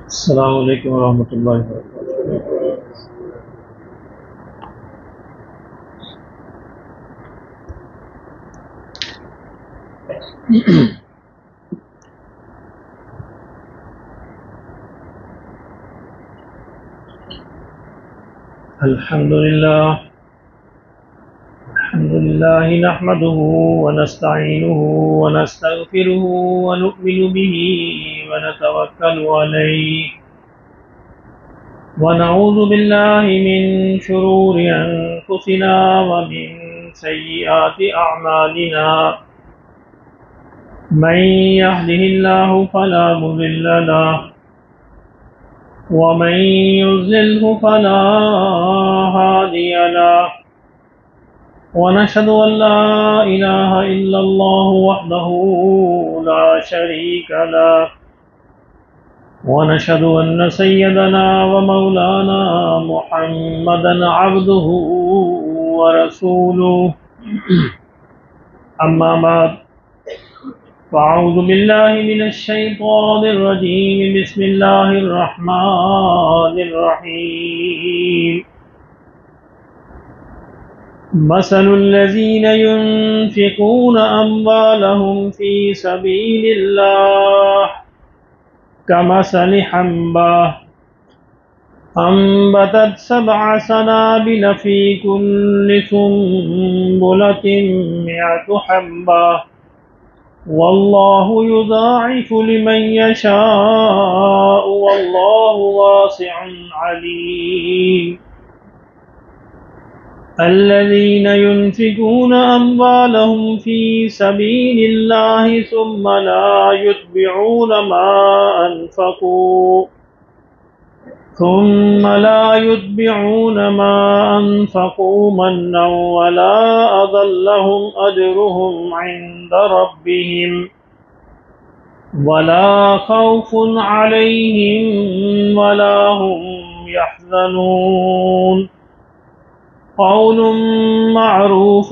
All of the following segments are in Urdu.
السلام علیکم ورحمۃ اللہ وبرکاتہ۔ الحمد للہ نحمده ونستعینه ونستغفره ونؤمن به ونتوکل علیہ ونعوذ باللہ من شرور انفسنا ومن سیئات اعمالنا من يهده الله فلا مضل له ومن يضلله فلا هادي له ونشهد أن لا إله إلا الله وحده لا شريك له ونشهد أن سيدنا ومولانا محمدا عبده ورسوله أما بعد فأعوذ بالله من الشيطان الرجيم بسم الله الرحمن الرحيم مثل الذين ينفقون أموالهم في سبيل الله كمثل حبة أنبتت 7 سنابل في كل سنبلة 100 حبة والله يضاعف لمن يشاء والله واسع عليم الذين ينفقون أموالهم في سبيل الله ثم لا يتبعون ما أنفقوا منا ولا أذى لهم أجرهم عند ربهم ولا خوف عليهم ولا هم يحزنون قول معروف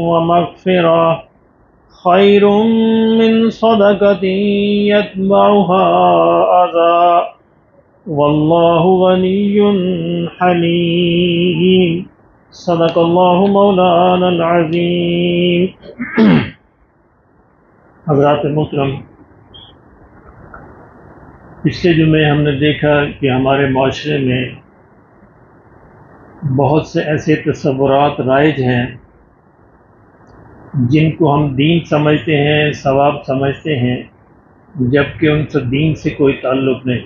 ومغفرة خير من صدقة يتبعها أذى والله غني حليم صدق الله مولانا العظيم۔ حضرات محترم، پچھلے جمعے ہم نے دیکھا کہ ہمارے معاشرے میں بہت سے ایسے تصورات رائج ہیں جن کو ہم دین سمجھتے ہیں، ثواب سمجھتے ہیں، جبکہ ان سے دین سے کوئی تعلق نہیں،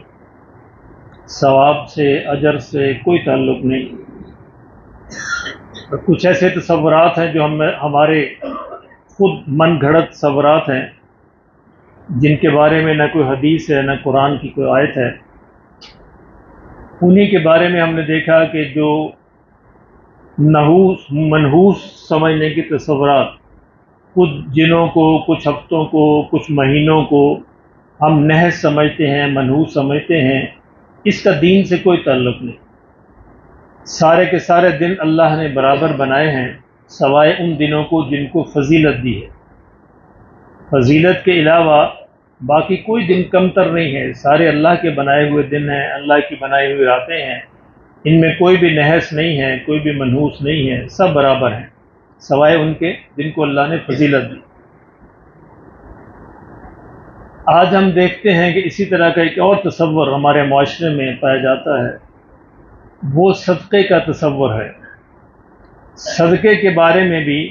ثواب سے، اجر سے کوئی تعلق نہیں۔ کچھ ایسے تصورات ہیں جو ہمارے خود من گھڑت تصورات ہیں، جن کے بارے میں نہ کوئی حدیث ہے نہ قرآن کی کوئی آیت ہے۔ انہی کے بارے میں ہم نے دیکھا کہ جو منحوس سمجھنے کی تصورات، کچھ دنوں کو، کچھ ہفتوں کو، کچھ مہینوں کو ہم نحس سمجھتے ہیں، منحوس سمجھتے ہیں، اس کا دین سے کوئی تعلق نہیں۔ سارے کے سارے دن اللہ نے برابر بنائے ہیں، سوائے ان دنوں کو جن کو فضیلت دی ہے۔ فضیلت کے علاوہ باقی کوئی دن کمتر نہیں ہے، سارے اللہ کے بنائے ہوئے دن ہیں، اللہ کی بنائی ہوئی راتیں ہیں، ان میں کوئی بھی نحس نہیں ہے، کوئی بھی منحوس نہیں ہے، سب برابر ہیں سوائے ان کے جن کو اللہ نے فضیلت دی۔ آج ہم دیکھتے ہیں کہ اسی طرح کا ایک اور تصور ہمارے معاشرے میں پایا جاتا ہے، وہ صدقے کا تصور ہے۔ صدقے کے بارے میں بھی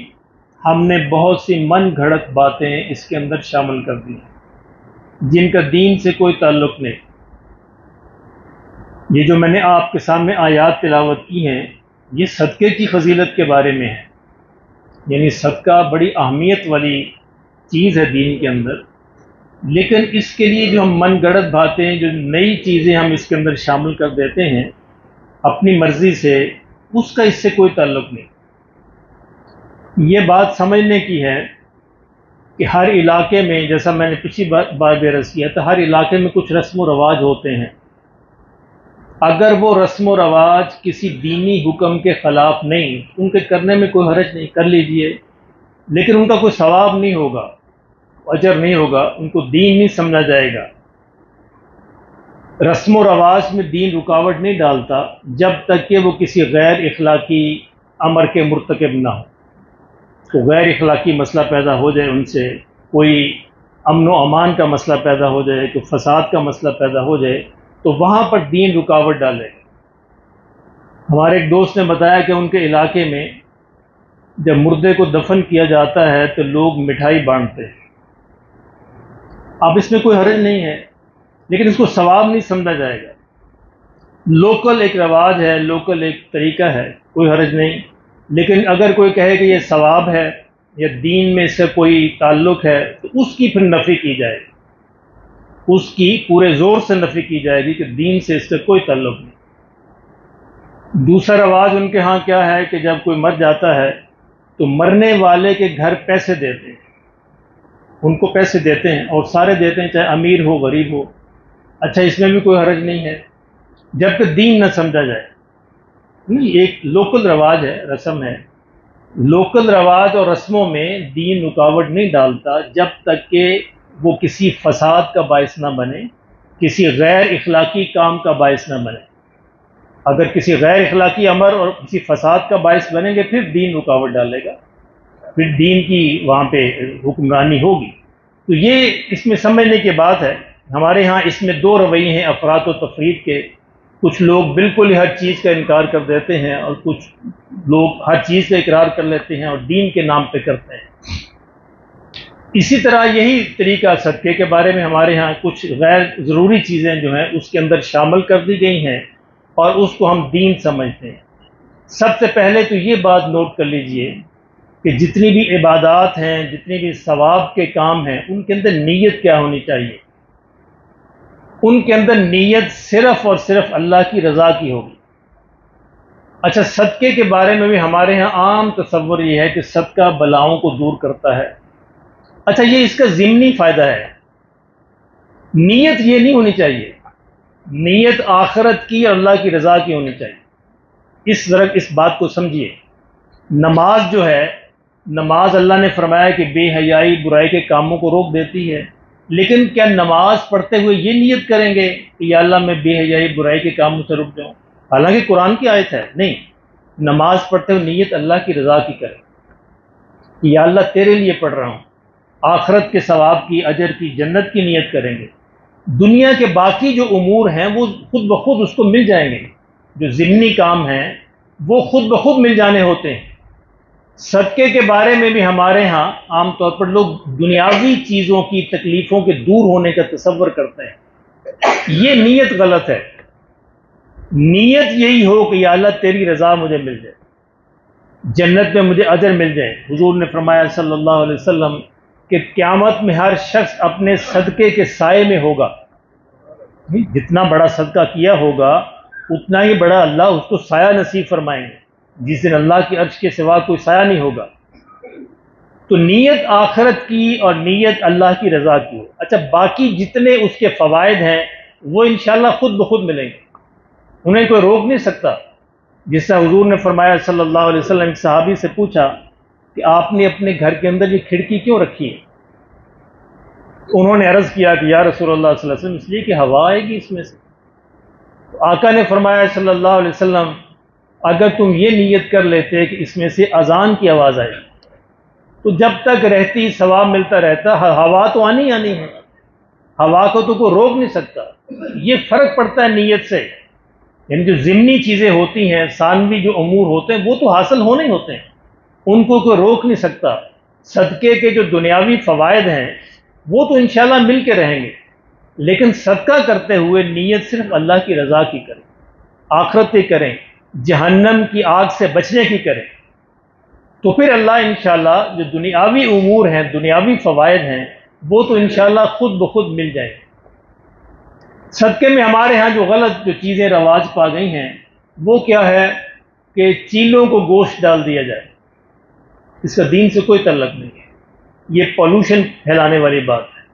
ہم نے بہت سی من گھڑت باتیں اس کے اندر شامل کر دی ہیں جن کا دین سے کوئی تعلق نہیں۔ یہ جو میں نے آپ کے سامنے آیات تلاوت کی ہیں، یہ صدقے کی فضیلت کے بارے میں ہے، یعنی صدقہ بڑی اہمیت والی چیز ہے دین کے اندر۔ لیکن اس کے لیے جو ہم من گڑت باتیں، جو نئی چیزیں ہم اس کے اندر شامل کر دیتے ہیں اپنی مرضی سے، اس کا اس سے کوئی تعلق نہیں۔ یہ بات سمجھنے کی ہے کہ ہر علاقے میں، جیسا میں نے پچھلی بار بھی عرض کیا تھا، ہر علاقے میں کچھ رسم و رواج ہوتے ہیں۔ اگر وہ رسم و رواج کسی دینی حکم کے خلاف نہیں، ان کے کرنے میں کوئی حرج نہیں، کر لیجئے، لیکن ان کا کوئی ثواب نہیں ہوگا، اجر نہیں ہوگا، ان کو دین نہیں سمجھا جائے گا۔ رسم و رواج میں دین رکاوٹ نہیں ڈالتا جب تک کہ وہ کسی غیر اخلاقی امر کے مرتکب نہ ہو۔ تو غیر اخلاقی مسئلہ پیدا ہو جائے، ان سے کوئی امن و امان کا مسئلہ پیدا ہو جائے، کوئی فساد کا مسئلہ پیدا ہو جائے، تو وہاں پر دین رکاوٹ ڈالے گا۔ ہمارے ایک دوست نے بتایا کہ ان کے علاقے میں جب مردے کو دفن کیا جاتا ہے تو لوگ مٹھائی بانٹتے ہیں۔ اب اس میں کوئی حرج نہیں ہے، لیکن اس کو ثواب نہیں سمجھا جائے گا۔ لوکل ایک رواج ہے، لوکل ایک طریقہ ہے، کوئی حرج نہیں۔ لیکن اگر کوئی کہے کہ یہ ثواب ہے یا دین میں اس سے کوئی تعلق ہے، تو اس کی پھر نفی کی جائے گی، اس کی پورے زور سے نفی کی جائے گی کہ دین سے اس سے کوئی تعلق نہیں۔ دوسرا رواج ان کے ہاں کیا ہے کہ جب کوئی مر جاتا ہے تو مرنے والے کے گھر پیسے دیتے ہیں، ان کو پیسے دیتے ہیں، اور سارے دیتے ہیں، چاہے امیر ہو غریب ہو۔ اچھا، اس میں بھی کوئی حرج نہیں ہے جب کہ دین نہ سمجھا جائے۔ ایک لوکل رواج ہے، رسم ہے۔ لوکل رواج اور رسموں میں دین رکاوٹ نہیں ڈالتا جب تک کہ وہ کسی فساد کا باعث نہ بنے، کسی غیر اخلاقی کام کا باعث نہ بنے۔ اگر کسی غیر اخلاقی امر اور کسی فساد کا باعث بنیں گے، پھر دین رکاوٹ ڈالے گا، پھر دین کی وہاں پہ حکمرانی ہوگی۔ تو یہ اس میں سمجھنے کی بات ہے۔ ہمارے ہاں اس میں دو رویے ہیں افراط و تفرید کے۔ کچھ لوگ بالکل ہی ہر چیز کا انکار کر دیتے ہیں، اور کچھ لوگ ہر چیز کا اقرار کر لیتے ہیں اور دین کے نام پہ کرتے ہیں۔ اسی طرح یہی طریقہ صدقے کے بارے میں ہمارے ہاں کچھ غیر ضروری چیزیں جو ہیں اس کے اندر شامل کر دی گئی ہیں، اور اس کو ہم دین سمجھتے ہیں۔ سب سے پہلے تو یہ بات نوٹ کر لیجئے کہ جتنی بھی عبادات ہیں، جتنی بھی ثواب کے کام ہیں، ان کے اندر نیت کیا ہونی چاہیے؟ ان کے اندر نیت صرف اور صرف اللہ کی رضا کی ہوگی۔ اچھا، صدقے کے بارے میں بھی ہمارے ہاں عام تصور یہ ہے کہ صدقہ بلاؤں کو دور کرتا ہے۔ اچھا، یہ اس کا ضمنی فائدہ ہے، نیت یہ نہیں ہونی چاہیے۔ نیت آخرت کی اور اللہ کی رضا کی ہونی چاہیے۔ اس بات کو سمجھیے۔ نماز جو ہے، نماز اللہ نے فرمایا کہ بے حیائی برائی کے کاموں کو روک دیتی ہے، لیکن کیا نماز پڑھتے ہوئے یہ نیت کریں گے کہ یا اللہ میں بے حیائی برائی کے کاموں سے رک جاؤں؟ حالانکہ قرآن کی آیت ہے، نہیں، نماز پڑھتے ہوئے نیت اللہ کی رضا کی کریں کہ یا اللہ تیرے لیے پڑھ رہا ہوں، آخرت کے ثواب کی، اجر کی، جنت کی نیت کریں گے۔ دنیا کے باقی جو امور ہیں وہ خود بخود اس کو مل جائیں گے، جو ضمنی کام ہیں وہ خود بخود مل جانے ہوتے ہیں۔ صدقے کے بارے میں بھی ہمارے ہاں عام طور پر لوگ دنیاوی چیزوں کی تکلیفوں کے دور ہونے کا تصور کرتے ہیں، یہ نیت غلط ہے۔ نیت یہی ہو کہ یا اللہ تیری رضا مجھے مل جائے، جنت میں مجھے اجر مل جائے۔ حضور نے فرمایا صلی اللہ علیہ وسلم کہ قیامت میں ہر شخص اپنے صدقے کے سائے میں ہوگا، جتنا بڑا صدقہ کیا ہوگا اتنا ہی بڑا اللہ اس کو سایہ نصیب فرمائیں گے، جس دن اللہ کی عرش کے سوا کوئی سایہ نہیں ہوگا۔ تو نیت آخرت کی اور نیت اللہ کی رضا کی ہو۔ اچھا، باقی جتنے اس کے فوائد ہیں وہ انشاءاللہ خود بخود ملیں گے، انہیں کوئی روک نہیں سکتا۔ جس طرح حضور نے فرمایا صلی اللہ علیہ وسلم، ایک صحابی سے پوچھا کہ آپ نے اپنے گھر کے اندر یہ کھڑکی کیوں رکھی ہے؟ انہوں نے عرض کیا کہ یا رسول اللہ صلی اللہ علیہ وسلم، اس لیے کہ ہوا آئے گی اس میں سے۔ تو آقا نے فرمایا صلی اللہ علیہ وسلم، اگر تم یہ نیت کر لیتے کہ اس میں سے اذان کی آواز آئے تو جب تک رہتی ثواب ملتا رہتا، ہوا تو آنی ہے، ہوا کو تو کوئی روک نہیں سکتا۔ یہ فرق پڑتا ہے نیت سے، یعنی جو ضمنی چیزیں ہوتی ہیں، ثانوی جو امور ہوتے ہیں وہ تو حاصل ہونے ہی ہوتے ہیں، ان کو کوئی روک نہیں سکتا۔ صدقے کے جو دنیاوی فوائد ہیں وہ تو انشاءاللہ مل کے رہیں گے، لیکن صدقہ کرتے ہوئے نیت صرف اللہ کی رضا کی کریں، آخرت کی کریں، جہنم کی آگ سے بچنے کی کریں، تو پھر اللہ انشاءاللہ جو دنیاوی امور ہیں، دنیاوی فوائد ہیں، وہ تو انشاءاللہ خود بخود مل جائیں گے۔ صدقے میں ہمارے ہاں جو غلط جو چیزیں رواج پا گئی ہیں وہ کیا ہے کہ چیلوں کو گوشت ڈال دیا جائے، اس کا دین سے کوئی تعلق نہیں ہے، یہ پولوشن پھیلانے والی بات ہے۔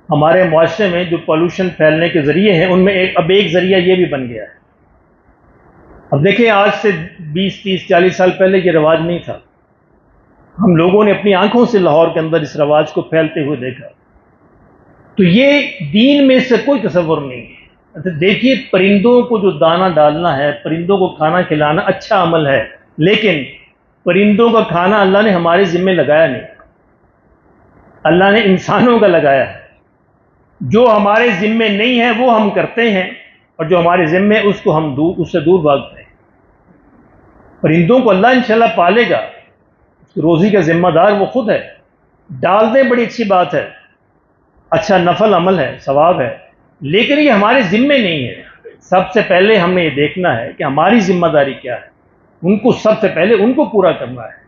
ہمارے معاشرے میں جو پولوشن پھیلنے کے ذریعے ہیں ان میں اب ایک ذریعہ یہ بھی بن گیا ہے۔ اب دیکھیں آج سے 20 30 40 سال پہلے یہ رواج نہیں تھا، ہم لوگوں نے اپنی آنکھوں سے لاہور کے اندر اس رواج کو پھیلتے ہوئے دیکھا، تو یہ دین میں اس سے کوئی تصور نہیں ہے۔ دیکھیے پرندوں کو جو دانہ ڈالنا ہے، پرندوں کو کھانا کھلانا اچھا عمل ہے، لیکن پرندوں کا کھانا اللہ نے ہمارے ذمہ لگایا نہیں، اللہ نے انسانوں کا لگایا ہے۔ جو ہمارے ذمے نہیں ہے وہ ہم کرتے ہیں، اور جو ہمارے ذمے اس کو ہم اس سے دور بھاگتے ہیں۔ پرندوں کو اللہ انشاءاللہ پالے گا، روزی کا ذمہ دار وہ خود ہے، ڈال دیں بڑی اچھی بات ہے، اچھا نفل عمل ہے، ثواب ہے، لیکن یہ ہمارے ذمے نہیں ہے۔ سب سے پہلے ہم نے یہ دیکھنا ہے کہ ہماری ذمہ داری کیا ہے، ان کو سب سے پہلے ان کو پورا کرنا ہے،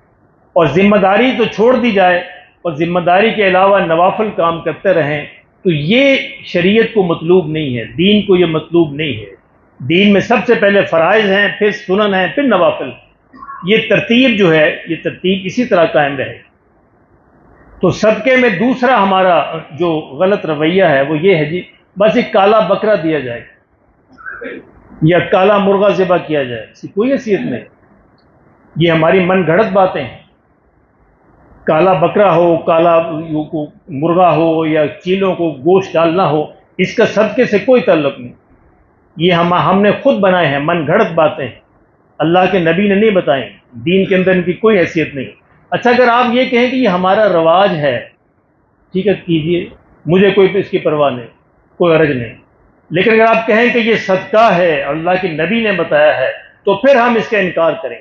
اور ذمہ داری تو چھوڑ دی جائے اور ذمہ داری کے علاوہ نوافل کام کرتے رہیں، تو یہ شریعت کو مطلوب نہیں ہے، دین کو یہ مطلوب نہیں ہے۔ دین میں سب سے پہلے فرائض ہیں، پھر سنن ہیں، پھر نوافل۔ یہ ترتیب جو ہے، یہ ترتیب اسی طرح قائم رہے۔ تو صدقے میں دوسرا ہمارا جو غلط رویہ ہے وہ یہ ہے جی بس ایک کالا بکرا دیا جائے یا کالا مرغا ذبح کیا جائے، اس کی کوئی حیثیت نہیں، یہ ہماری من گھڑت باتیں ہیں۔ کالا بکرا ہو، کالا مرغا ہو، یا چیلوں کو گوشت ڈالنا ہو، اس کا صدقے سے کوئی تعلق نہیں، یہ ہم نے خود بنائے ہیں، من گھڑت باتیں ہیں، اللہ کے نبی نے نہیں بتائیں، دین کے اندر ان کی کوئی حیثیت نہیں۔ اچھا اگر آپ یہ کہیں کہ یہ ہمارا رواج ہے، ٹھیک ہے کیجئے، مجھے کوئی اس کی پرواہ نہیں، کوئی عرض نہیں، لیکن اگر آپ کہیں کہ یہ صدقہ ہے، اللہ کے نبی نے بتایا ہے، تو پھر ہم اس کا انکار کریں،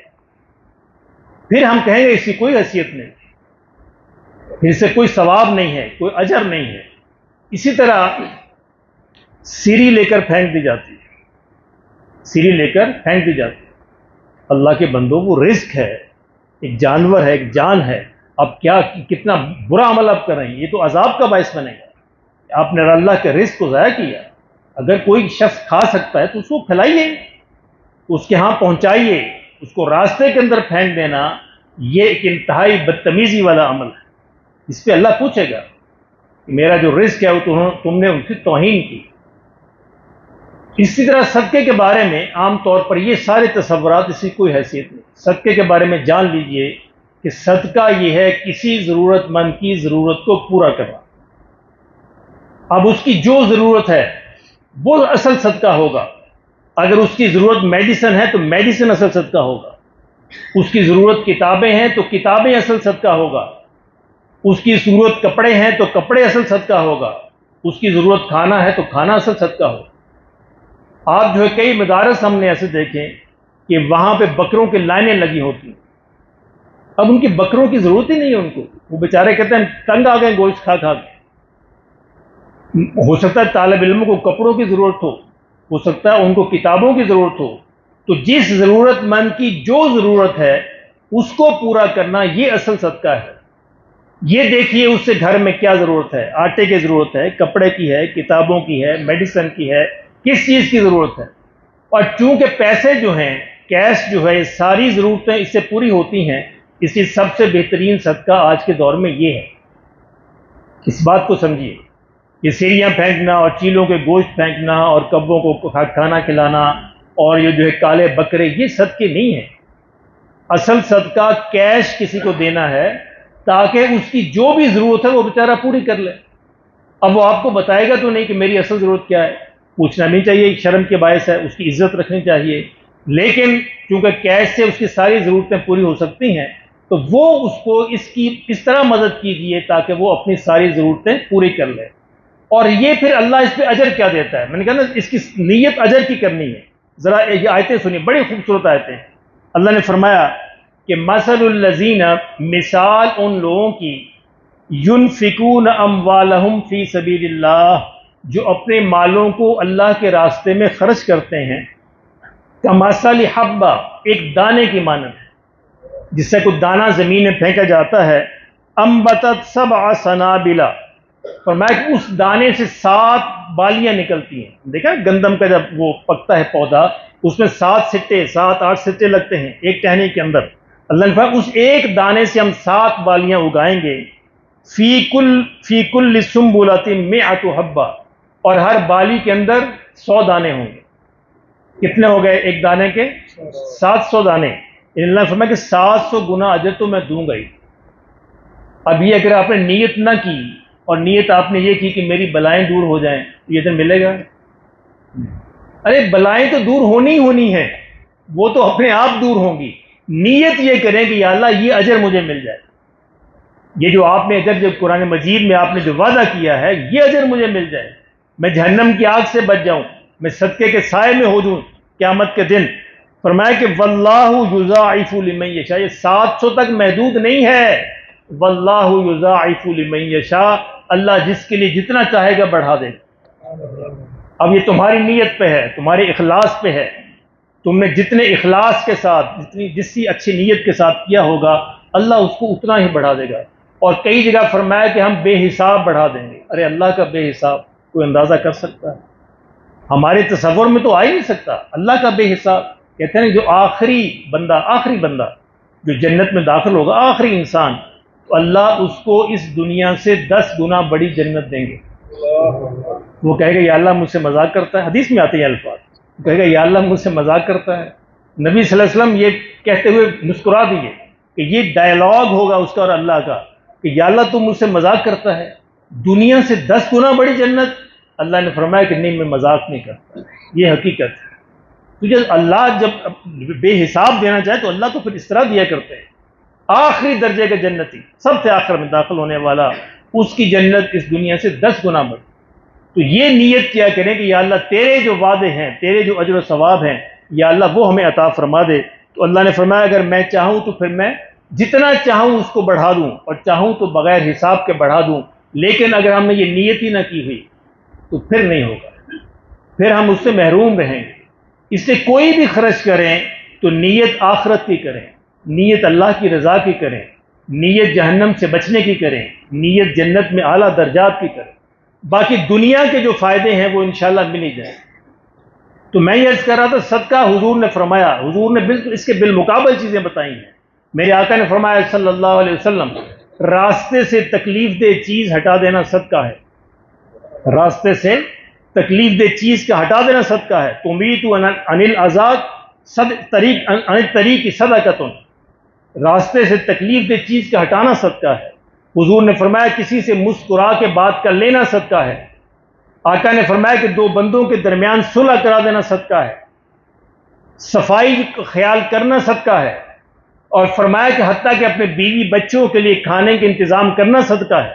پھر ہم کہیں گے اس کی کوئی حیثیت نہیں، اس سے کوئی ثواب نہیں ہے، کوئی اجر نہیں ہے۔ اسی طرح سیری لے کر پھینک دی جاتی ہے، سیری لے کر پھینک دی جاتی ہے۔ اللہ کے بندوں وہ رزق ہے، ایک جانور ہے، ایک جان ہے، اب کیا کتنا برا عمل آپ کر رہے ہیں، یہ تو عذاب کا باعث بنے گا، آپ نے اللہ کے رزق کو ضائع کیا۔ اگر کوئی شخص کھا سکتا ہے تو اس کو کھلائیے، اس کے ہاں پہنچائیے، اس کو راستے کے اندر پھینک دینا یہ ایک انتہائی بدتمیزی والا عمل ہے، اس پہ اللہ پوچھے گا کہ میرا جو رزق ہے وہ تم نے ان کی توہین کی۔ اسی طرح صدقے کے بارے میں عام طور پر یہ سارے تصورات، اس کی کوئی حیثیت نہیں۔ صدقے کے بارے میں جان لیجئے کہ صدقہ یہ ہے کسی ضرورت مند کی ضرورت کو پورا کرنا۔ اب اس کی جو ضرورت ہے وہ اصل صدقہ ہوگا، اگر اس کی ضرورت میڈیسن ہے تو میڈیسن اصل صدقہ ہوگا، اس کی ضرورت کتابیں ہیں تو کتابیں اصل صدقہ ہوگا، اس کی ضرورت کپڑے ہیں تو کپڑے اصل صدقہ ہوگا، اس کی ضرورت کھانا ہے تو کھانا اصل صدقہ ہوگا۔ آپ جو ہے کئی مدارس ہم نے ایسے دیکھیں کہ وہاں پہ بکروں کی لائنیں لگی ہوتی ہیں، اب ان کی بکروں کی ضرورت ہی نہیں ہے ان کو، وہ بیچارے کہتے ہیں تنگ آ گئے گوشت کھا کھا کے۔ ہو سکتا ہے طالب علموں کو کپڑوں کی ضرورت ہو سکتا ہے ان کو کتابوں کی ضرورت ہو، تو جس ضرورت مند کی جو ضرورت ہے اس کو پورا کرنا یہ اصل صدقہ ہے۔ یہ دیکھیے اس سے گھر میں کیا ضرورت ہے، آٹے کی ضرورت ہے، کپڑے کی ہے، کتابوں کی ہے، میڈیسن کی ہے، کس چیز کی ضرورت ہے، اور چونکہ پیسے جو ہیں، کیش جو ہے، ساری ضرورتیں اس سے پوری ہوتی ہیں، اس کی سب سے بہترین صدقہ آج کے دور میں یہ ہے۔ اس بات کو سمجھیے، یہ سیریاں پھینکنا اور چیلوں کے گوشت پھینکنا اور کبوں کو کھانا کھلانا اور یہ جو ہے کالے بکرے، یہ صدقے نہیں ہیں۔ اصل صدقہ کیش کسی کو دینا ہے تاکہ اس کی جو بھی ضرورت ہے وہ بیچارہ پوری کر لے۔ اب وہ آپ کو بتائے گا تو نہیں کہ میری اصل ضرورت کیا ہے، پوچھنا نہیں چاہیے، شرم کے باعث ہے، اس کی عزت رکھنی چاہیے، لیکن چونکہ کیش سے اس کی ساری ضرورتیں پوری ہو سکتی ہیں تو وہ اس کو اس طرح مدد کیجیے تاکہ وہ اپنی ساری ضرورتیں پوری کر لے۔ اور یہ پھر اللہ اس پہ اجر کیا دیتا ہے، میں نے کہا نا اس کی نیت اجر کی کرنی ہے۔ ذرا یہ آیتیں سنیے، بڑی خوبصورت آیتیں۔ اللہ نے فرمایا کہ مثل الذین، مثال ان لوگوں کی، ينفقون اموالہم فی سبیل اللہ، جو اپنے مالوں کو اللہ کے راستے میں خرچ کرتے ہیں، کمثل حبہ، ایک دانے کی مانند ہے، جس سے کوئی دانہ زمین میں پھینکا جاتا ہے، انبتت سبع سنابل، فرمایا کہ اس دانے سے 7 بالیاں نکلتی ہیں. دیکھا گندم کا جب وہ پکتا ہے پودا اس میں 7 سٹے 7-8 سٹے لگتے ہیں ایک ٹہنی کے اندر. اللہ نے فرمایا اس ایک دانے سے ہم 7 بالیاں اگائیں گے. فی کل سنبلۃ 100 حبہ، اور ہر بالی کے اندر 100 دانے ہوں گے. کتنے ہو گئے ایک دانے کے؟ 700 دانے. اللہ نے فرمایا کہ 700 گنا اجر تو میں دوں گا ہی. اب یہ اگر آپ نے نیت نہ کی اور نیت آپ نے یہ کی کہ میری بلائیں دور ہو جائیں تو یہ اجر ملے گا؟ ارے بلائیں تو دور ہونی ہیں، وہ تو اپنے آپ دور ہوں گی. نیت یہ کریں کہ یا اللہ یہ اجر مجھے مل جائے. یہ جو آپ نے اجر، جب قرآن مجید میں آپ نے جو وعدہ کیا ہے یہ اجر مجھے مل جائے، میں جہنم کی آگ سے بچ جاؤں، میں صدقے کے سائے میں ہو جاؤں قیامت کے دن. فرمایا کہ واللہ یضاعف لمن یشاء، یہ 700 تک محدود نہیں ہے. واللہ یضاعف لمن یشاء، اللہ جس کے لیے جتنا چاہے گا بڑھا دے گا. اب یہ تمہاری نیت پہ ہے، تمہارے اخلاص پہ ہے. تم نے جتنے اخلاص کے ساتھ، جس اچھی نیت کے ساتھ کیا ہوگا اللہ اس کو اتنا ہی بڑھا دے گا. اور کئی جگہ فرمایا کہ ہم بے حساب بڑھا دیں گے. ارے اللہ کا بے حساب کوئی اندازہ کر سکتا ہے؟ ہمارے تصور میں تو آ ہی نہیں سکتا. اللہ کا بے حساب. کہتے ہیں جو آخری بندہ جو جنت میں داخل ہوگا، آخری انسان، تو اللہ اس کو اس دنیا سے 10 گنا بڑی جنت دیں گے. وہ کہے گا یا اللہ مجھ سے مذاق کرتا ہے. حدیث میں آتے ہیں الفاظ، وہ کہے گا یا اللہ مجھ سے مذاق کرتا ہے. نبی صلی اللہ علیہ وسلم یہ کہتے ہوئے مسکرا دیے کہ یہ ڈائلاگ ہوگا اس کا اور اللہ کا کہ یا اللہ تم مجھ سے مذاق کرتا ہے، دنیا سے 10 گنا بڑی جنت. اللہ نے فرمایا کہ نہیں، میں مذاق نہیں کرتا، یہ حقیقت ہے. تجھے اللہ جب بے حساب دینا چاہے تو اللہ تو پھر اس طرح دیا کرتے ہیں. آخری درجے کا جنتی، سب سے آخر میں داخل ہونے والا، اس کی جنت اس دنیا سے 10 گنا بڑی. تو یہ نیت کیا کریں کہ یا اللہ تیرے جو وعدے ہیں، تیرے جو اجر و ثواب ہیں، یا اللہ وہ ہمیں عطا فرما دے. تو اللہ نے فرمایا اگر میں چاہوں تو پھر میں جتنا چاہوں اس کو بڑھا دوں، اور چاہوں تو بغیر حساب کے بڑھا دوں. لیکن اگر ہم نے یہ نیت ہی نہ کی ہوئی تو پھر نہیں ہوگا، پھر ہم اس سے محروم رہیں گے. اس سے کوئی بھی خرچ کریں تو نیت آخرت کی کریں، نیت اللہ کی رضا کی کریں، نیت جہنم سے بچنے کی کریں، نیت جنت میں اعلیٰ درجات کی کریں. باقی دنیا کے جو فائدے ہیں وہ انشاءاللہ مل ہی جائیں. تو میں یہ عرض کر رہا تھا صدقہ حضور نے فرمایا، حضور نے بالکل اس کے بالمقابل چیزیں بتائی ہیں. میرے آقا نے فرمایا صلی اللہ علیہ وسلم، راستے سے تکلیف دہ چیز ہٹا دینا صدقہ ہے. راستے سے تکلیف دہ چیز کا ہٹا دینا صدقہ ہے. تمیت عن الاذى عن الطریق صدقۃ، راستے سے تکلیف دہ چیز کا ہٹانا صدقہ ہے. حضور نے فرمایا کسی سے مسکرا کے بات کر لینا صدقہ ہے. آقا نے فرمایا کہ 2 بندوں کے درمیان صلح کرا دینا صدقہ ہے. صفائی کا خیال کرنا صدقہ ہے. اور فرمایا کہ حتیٰ کہ اپنے بیوی بچوں کے لیے کھانے کے انتظام کرنا صدقہ ہے.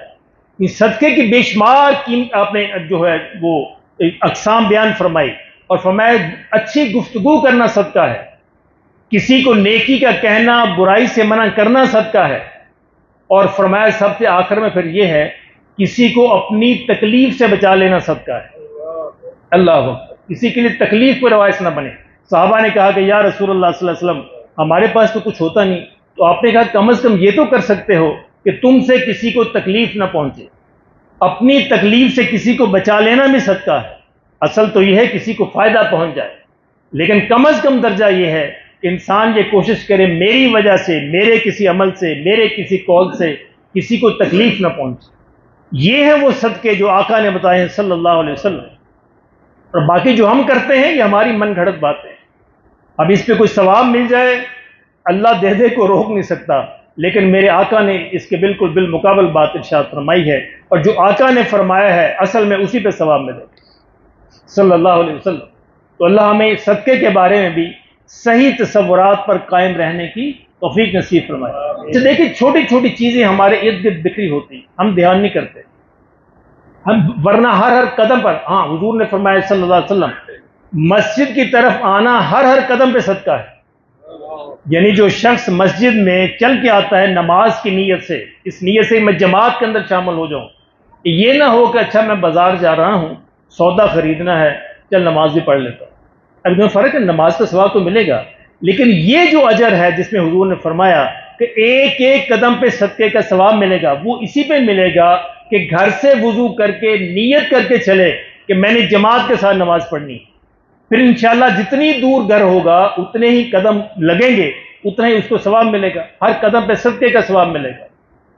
اس صدقے کی بے شمار آپ نے جو ہے وہ اقسام بیان فرمائی. اور فرمایا اچھی گفتگو کرنا صدقہ ہے. کسی کو نیکی کا کہنا، برائی سے منع کرنا صدقہ ہے. اور فرمایا سب سے آخر میں پھر یہ ہے کسی کو اپنی تکلیف سے بچا لینا صدقہ ہے. اللہ اکبر. کسی کے لیے تکلیف پر باعث نہ بنے. صحابہ نے کہا کہ یا رسول اللہ صلی اللہ علیہ وسلم ہمارے پاس تو کچھ ہوتا نہیں. تو آپ نے کہا کم از کم یہ تو کر سکتے ہو کہ تم سے کسی کو تکلیف نہ پہنچے. اپنی تکلیف سے کسی کو بچا لینا بھی صدقہ ہے. اصل تو یہ ہے کسی کو فائدہ پہنچ جائے، لیکن کم از کم درجہ یہ ہے کہ انسان یہ کوشش کرے میری وجہ سے، میرے کسی عمل سے، میرے کسی قول سے کسی کو تکلیف نہ پہنچے. یہ ہے وہ صدقے جو آقا نے بتائے ہیں صلی اللہ علیہ وسلم. اور باقی جو ہم کرتے ہیں یہ ہماری من گھڑت باتیں ہیں. اب اس پہ کوئی ثواب مل جائے اللہ دے دے کو روک نہیں سکتا، لیکن میرے آقا نے اس کے بالکل بالمقابل بات ارشاد فرمائی ہے. اور جو آقا نے فرمایا ہے اصل میں اسی پہ ثواب ملے صلی اللہ علیہ وسلم. تو اللہ ہمیں صدقے کے بارے میں بھی صحیح تصورات پر قائم رہنے کی توفیق نصیب فرمائے. اچھا دیکھیں چھوٹی چھوٹی چیزیں ہمارے ارد گرد بکھری ہوتی ہیں، ہم دھیان نہیں کرتے، ہم ورنہ ہر قدم پر. ہاں حضور نے فرمایا صلی اللہ علیہ وسلم مسجد کی طرف آنا ہر قدم پہ صدقہ ہے. یعنی جو شخص مسجد میں چل کے آتا ہے نماز کی نیت سے، اس نیت سے میں جماعت کے اندر شامل ہو جاؤں، یہ نہ ہو کہ اچھا میں بازار جا رہا ہوں سودا خریدنا ہے چل نماز بھی پڑھ لیتا ہوں. اب میں فرق ہے، نماز کا ثواب تو ملے گا، لیکن یہ جو اجر ہے جس میں حضور نے فرمایا کہ ایک ایک قدم پہ صدقے کا ثواب ملے گا، وہ اسی پہ ملے گا کہ گھر سے وضو کر کے نیت کر کے چلے کہ میں نے جماعت کے ساتھ نماز پڑھنی، پھر انشاءاللہ جتنی دور گھر ہوگا اتنے ہی قدم لگیں گے، اتنا ہی اس کو ثواب ملے گا، ہر قدم پہ صدقے کا ثواب ملے گا۔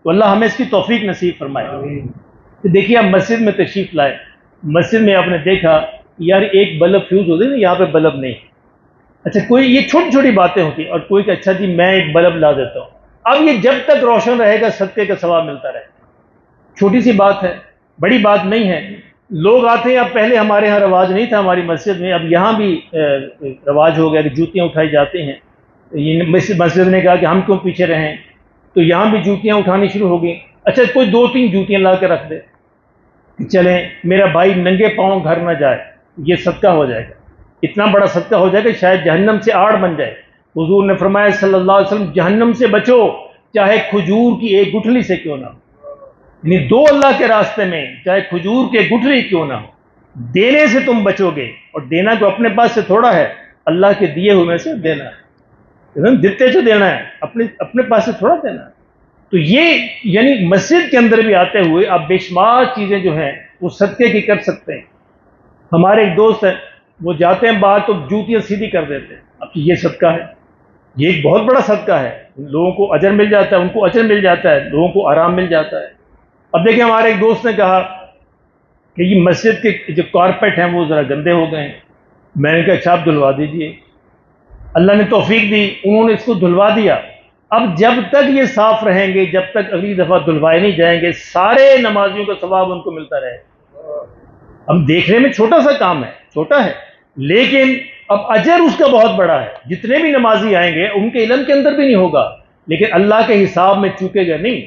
تو اللہ ہمیں اس کی توفیق نصیب فرمائے۔ دیکھیے آپ مسجد میں تشریف لائے، مسجد میں آپ نے دیکھا یار ایک بلب فیوز ہوتے نا، یہاں پہ بلب نہیں، اچھا کوئی یہ چھوٹی چھوٹی باتیں ہوتی ہیں، اور کوئی کہ اچھا جی میں ایک بلب لا دیتا ہوں، اب یہ جب تک روشن رہے گا صدقے کا ثواب ملتا رہے گا، چھوٹی سی بات ہے، بڑی بات نہیں ہے۔ لوگ آتے ہیں، اب پہلے ہمارے ہاں رواج نہیں تھا ہماری مسجد میں، اب یہاں بھی رواج ہو گیا کہ جوتیاں اٹھائی جاتی ہیں، یہ مسجد نے کہا کہ ہم کیوں پیچھے رہیں، تو یہاں بھی جوتیاں اٹھانی شروع ہو گئی۔ اچھا کوئی 2-3 جوتیاں لا کے رکھ دے، چلیں میرا بھائی ننگے پاؤں گھر نہ جائے، یہ صدقہ ہو جائے گا، اتنا بڑا صدقہ ہو جائے گا شاید جہنم سے آڑ بن جائے۔ حضور نے فرمایا صلی اللہ علیہ وسلم جہنم سے بچو چاہے کھجور کی ایک گٹھلی سے کیوں نہ ہو، یعنی دو اللہ کے راستے میں چاہے کھجور کے گٹھلی کیوں نہ ہو، دینے سے تم بچو گے، اور دینا تو اپنے پاس سے تھوڑا ہے، اللہ کے دیے ہوئے میں سے دینا ہے، دیتے سے دینا ہے، اپنے پاس سے تھوڑا دینا ہے۔ تو یہ یعنی مسجد کے اندر بھی آتے ہوئے آپ بے شمار چیزیں جو ہیں وہ صدقے کی کر سکتے ہیں۔ ہمارے ایک دوست ہیں، وہ جاتے ہیں باہر تو جوتیاں سیدھی کر دیتے ہیں، اب یہ صدقہ ہے، یہ ایک بہت بڑا صدقہ ہے، لوگوں کو اجر مل جاتا ہے، ان کو اجر مل جاتا ہے، لوگوں کو آرام مل جاتا ہے۔ اب دیکھیں ہمارے ایک دوست نے کہا کہ یہ مسجد کے جو کارپیٹ ہیں وہ ذرا گندے ہو گئے ہیں، میں نے کہا اچھا آپ دھلوا دیجئے، اللہ نے توفیق دی، انہوں نے اس کو دھلوا دیا۔ اب جب تک یہ صاف رہیں گے، جب تک اگلی دفعہ دھلوائے نہیں جائیں گے، سارے نمازیوں کا ثواب ان کو ملتا رہے گا۔ ہم دیکھنے میں چھوٹا سا کام ہے، چھوٹا ہے، لیکن اب اجر اس کا بہت بڑا ہے۔ جتنے بھی نمازی آئیں گے ان کے علم کے اندر بھی نہیں ہوگا، لیکن اللہ کے حساب میں چوکے گا نہیں،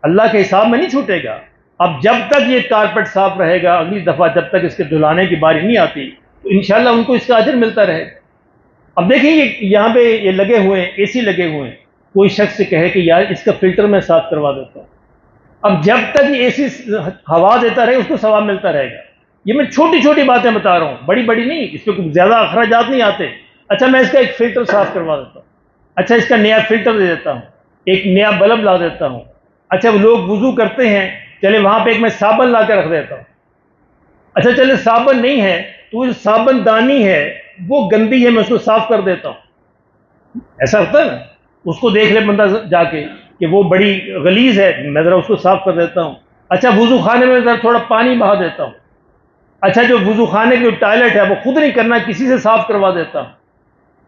اللہ کے حساب میں نہیں چھوٹے گا۔ اب جب تک یہ کارپیٹ صاف رہے گا، اگلی دفعہ جب تک اس کے دھلانے کی باری نہیں آتی تو انشاءاللہ ان کو اس کا اجر ملتا رہے گا۔ اب دیکھیں یہاں پہ یہ لگے ہوئے ہیں، اے سی لگے ہوئے ہیں، کوئی شخص سے کہے کہ یار اس کا فلٹر میں صاف کروا دیتا ہوں، اب جب تک یہ اے سی ہوا دیتا رہے اس کو ثواب ملتا رہے گا۔ یہ میں چھوٹی چھوٹی باتیں بتا رہا ہوں، بڑی بڑی نہیں، اس پہ زیادہ اخراجات نہیں آتے۔ اچھا میں اس کا ایک فلٹر صاف کروا دیتا ہوں، اچھا اس کا نیا فلٹر دے دیتا ہوں، ایک نیا بلب لا دیتا ہوں، اچھا وہ لوگ وضو کرتے ہیں، چلے وہاں پہ ایک میں صابن لا کے رکھ دیتا ہوں، اچھا چلے صابن نہیں ہے تو صابن دانی ہے وہ گندی ہے، میں اس کو صاف کر دیتا ہوں۔ ایسا ہوتا ہے نا، اس کو دیکھ لے بندہ جا کے کہ وہ بڑی غلیظ ہے، میں ذرا اس کو صاف کر دیتا ہوں۔ اچھا وضو خانے میں ذرا تھوڑا پانی بہا دیتا ہوں، اچھا جو وضو خانے کی ٹوائلٹ ہے وہ خود نہیں کرنا، کسی سے صاف کروا دیتا ہوں۔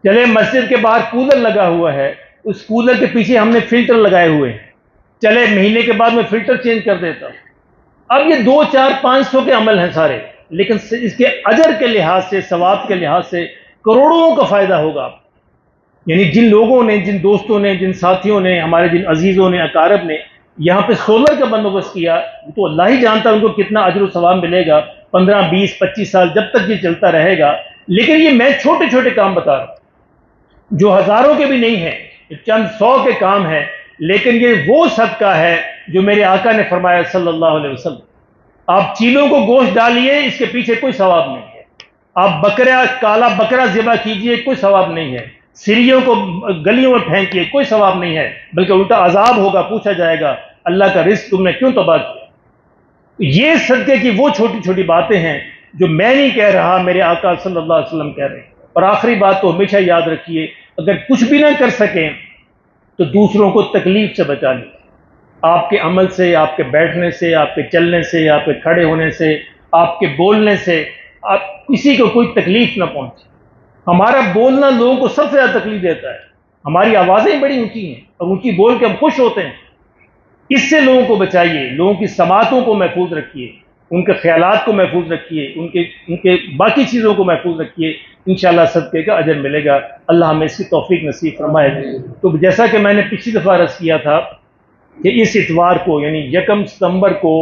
چلے مسجد کے باہر کولر لگا ہوا ہے، اس کولر کے پیچھے ہم نے فلٹر لگائے ہوئے ہیں، چلے مہینے کے بعد میں فلٹر چینج کر دیتا ہوں۔ اب یہ 200-400-500 کے عمل ہیں سارے، لیکن اس کے اجر کے لحاظ سے، ثواب کے لحاظ سے کروڑوں کا فائدہ ہوگا آپ، یعنی جن لوگوں نے، جن دوستوں نے، جن ساتھیوں نے، ہمارے جن عزیزوں نے، اقارب نے یہاں پہ سولر کا بندوبست کیا، تو اللہ ہی جانتا ہے ان کو کتنا اجر و ثواب ملے گا 15-20-25 سال جب تک یہ چلتا رہے گا۔ لیکن یہ میں چھوٹے چھوٹے کام بتا رہا ہوں جو ہزاروں کے بھی نہیں ہیں، یہ چند 100 کے کام ہیں، لیکن یہ وہ صدقہ ہے جو میرے آقا نے فرمایا صلی اللہ علیہ وسلم، آپ چیلوں کو گوشت ڈالیے اس کے پیچھے کوئی ثواب نہیں ہے، آپ کالا بکرا ذبح کیجئے کوئی ثواب نہیں ہے، سریوں کو گلیوں میں پھینکیے کوئی ثواب نہیں ہے، بلکہ الٹا عذاب ہوگا، پوچھا جائے گا اللہ کا رزق تم نے کیوں تباہ کیا۔ یہ صدقے کی وہ چھوٹی چھوٹی باتیں ہیں جو میں نہیں کہہ رہا، میرے آقا صلی اللہ علیہ وسلم کہہ رہے ہیں۔ اور آخری بات تو ہمیشہ یاد رکھیے، اگر کچھ بھی نہ کر سکیں تو دوسروں کو تکلیف سے بچا لیں، آپ کے عمل سے، آپ کے بیٹھنے سے، آپ کے چلنے سے، آپ کے کھڑے ہونے سے، آپ کے بولنے سے آپ کسی کو کوئی تکلیف نہ پہنچے۔ ہمارا بولنا لوگوں کو سب سے زیادہ تکلیف دیتا ہے، ہماری آوازیں بڑی اونچی ہیں اور اونچی بول کے ہم خوش ہوتے ہیں، اس سے لوگوں کو بچائیے، لوگوں کی سماعتوں کو محفوظ رکھیے، ان کے خیالات کو محفوظ رکھیے، ان کے باقی چیزوں کو محفوظ رکھیے، انشاءاللہ صدقے کا اجر ملے گا۔ اللہ ہمیں اس کی توفیق نصیب فرمائے۔ تو جیسا کہ میں نے پچھلی دفعہ عرض کیا تھا کہ اس اتوار کو یعنی 1 ستمبر کو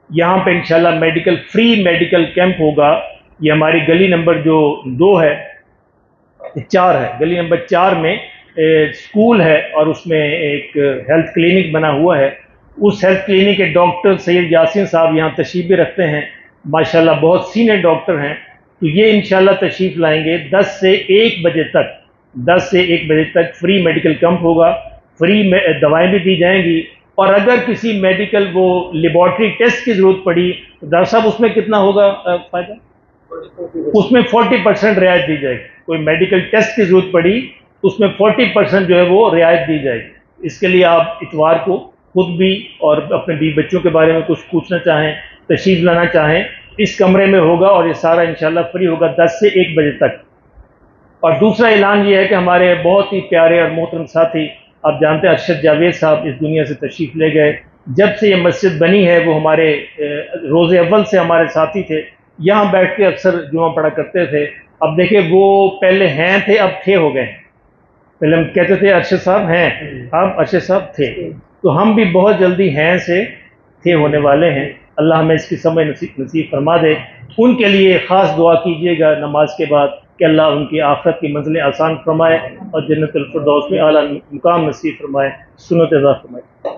یہاں پہ انشاءاللہ میڈیکل فری میڈیکل کیمپ ہوگا۔ یہ ہماری گلی نمبر جو 2 ہے، 4 ہے، گلی نمبر 4 میں اسکول ہے اور اس میں ایک ہیلتھ کلینک بنا ہوا ہے۔ اس ہیلتھ کلینک کے ڈاکٹر سید یاسین صاحب یہاں تشریف بھی رکھتے ہیں، ماشاءاللہ بہت سینئر ڈاکٹر ہیں، تو یہ انشاءاللہ تشریف لائیں گے 10 سے 1 بجے تک، 10 سے 1 بجے تک فری میڈیکل کیمپ ہوگا۔ فری دوائیں بھی دی جائیں گی، اور اگر کسی میڈیکل وہ لیبارٹری ٹیسٹ کی ضرورت پڑی تو ڈاکٹر صاحب اس میں کتنا ہوگا فائدہ؟ اس میں 40% رعایت دی جائے گی. کوئی میڈیکل ٹیسٹ کی ضرورت پڑی اس میں 40% جو ہے وہ رعایت دی جائے گی. اس کے لیے آپ اتوار کو خود بھی اور اپنے بیوی بچوں کے بارے میں کچھ پوچھنا چاہیں، تشریف لانا چاہیں، اس کمرے میں ہوگا، اور یہ سارا انشاءاللہ فری ہوگا 10 سے 1 بجے تک. اور دوسرا اعلان یہ ہے کہ ہمارے بہت ہی پیارے اور محترم ساتھی، آپ جانتے ہیں ارشد جاوید صاحب اس دنیا سے تشریف لے گئے. جب سے یہ مسجد بنی ہے وہ ہمارے روز اول سے ہمارے ساتھی تھے، یہاں بیٹھ کے اکثر جمعہ پڑھا کرتے تھے. اب دیکھیں وہ پہلے ہیں تھے، اب تھے ہو گئے. پہلے ہم کہتے تھے ارشد صاحب ہیں، اب ارشد صاحب تھے. تو ہم بھی بہت جلدی ہیں سے تھے ہونے والے ہیں. اللہ ہمیں اس کی سمجھ نصیب فرما دے. ان کے لیے خاص دعا کیجیے گا نماز کے بعد کہ اللہ ان کی آخرت کی منزلیں آسان فرمائے اور جنت الفردوس میں اعلیٰ مقام نصیب فرمائے، سنت عطا فرمائے.